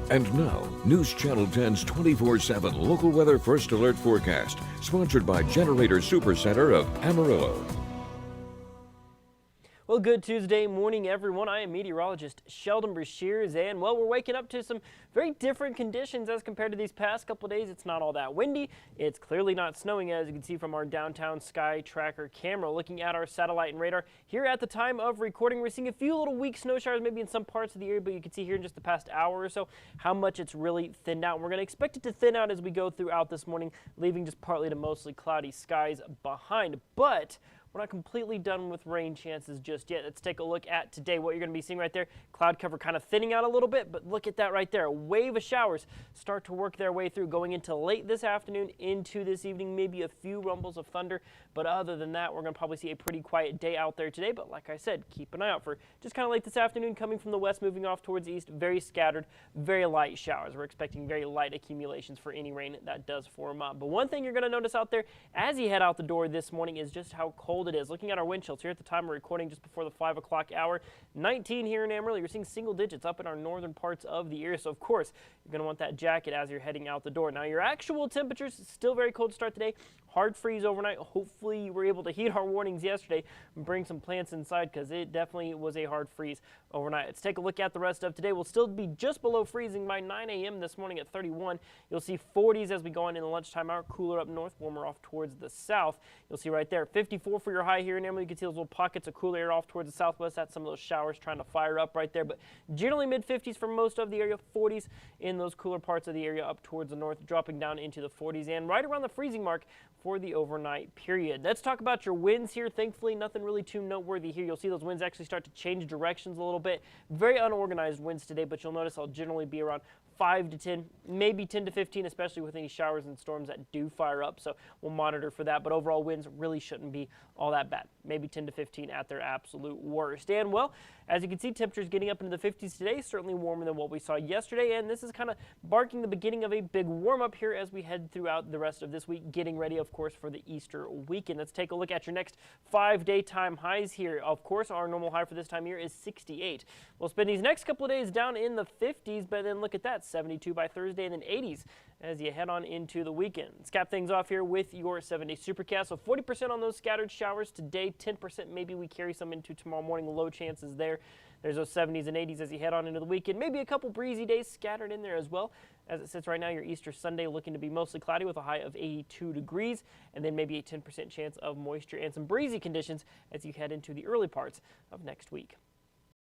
And now, News Channel 10's 24/7 local weather first alert forecast, sponsored by Generator Supercenter of Amarillo. Well, good Tuesday morning, everyone. I am meteorologist Shelden, and well, we're waking up to some very different conditions as compared to these past couple of days. It's not all that windy. It's clearly not snowing, as you can see from our downtown sky tracker camera. Looking at our satellite and radar here at the time of recording, we're seeing a few little weak snow showers maybe in some parts of the area, but you can see here in just the past hour or so how much it's really thinned out. We're going to expect it to thin out as we go throughout this morning, leaving just partly to mostly cloudy skies behind. But we're not completely done with rain chances just yet. Let's take a look at today. What you're going to be seeing right there, cloud cover kind of thinning out a little bit, but look at that right there. A wave of showers start to work their way through, going into late this afternoon into this evening, maybe a few rumbles of thunder. But other than that, we're going to probably see a pretty quiet day out there today. But like I said, keep an eye out for just kind of late this afternoon, coming from the west, moving off towards the east, very scattered, very light showers. We're expecting very light accumulations for any rain that does form up. But one thing you're going to notice out there as you head out the door this morning is just how cold it is. Looking at our wind chills here at the time of recording, just before the 5 o'clock hour, 19 here in Amarillo. You're seeing single digits up in our northern parts of the area. So of course, you're going to want that jacket as you're heading out the door. Now your actual temperatures still very cold to start today. Hard freeze overnight. Hopefully you were able to heed our warnings yesterday and bring some plants inside, because it definitely was a hard freeze overnight. Let's take a look at the rest of today. We'll still be just below freezing by 9 a.m. this morning at 31. You'll see 40s as we go on in the lunchtime hour. Cooler up north, warmer off towards the south. You'll see right there 54 for your high here in Amarillo. You can see those little pockets of cool air off towards the southwest. That's some of those showers trying to fire up right there. But generally mid-50s for most of the area, 40s in those cooler parts of the area up towards the north, dropping down into the 40s and right around the freezing mark for the overnight period. Let's talk about your winds here. Thankfully, nothing really too noteworthy here. You'll see those winds actually start to change directions a little bit. Very unorganized winds today, but you'll notice I'll generally be around 5 to 10, maybe 10 to 15, especially with any showers and storms that do fire up. So we'll monitor for that. But overall winds really shouldn't be all that bad. Maybe 10 to 15 at their absolute worst. And well, as you can see, temperatures getting up into the 50s today, certainly warmer than what we saw yesterday. And this is kind of marking the beginning of a big warm up here as we head throughout the rest of this week, getting ready, of course, for the Easter weekend. Let's take a look at your next 5 daytime highs here. Of course, our normal high for this time of year is 68. We'll spend these next couple of days down in the 50s, but then look at that, 72 by Thursday and then 80s as you head on into the weekend. Let's cap things off here with your 7-day supercast. So 40% on those scattered showers today, 10% maybe we carry some into tomorrow morning, low chances there. There's those 70s and 80s as you head on into the weekend. Maybe a couple breezy days scattered in there as well. As it sits right now, your Easter Sunday looking to be mostly cloudy with a high of 82 degrees, and then maybe a 10% chance of moisture and some breezy conditions as you head into the early parts of next week.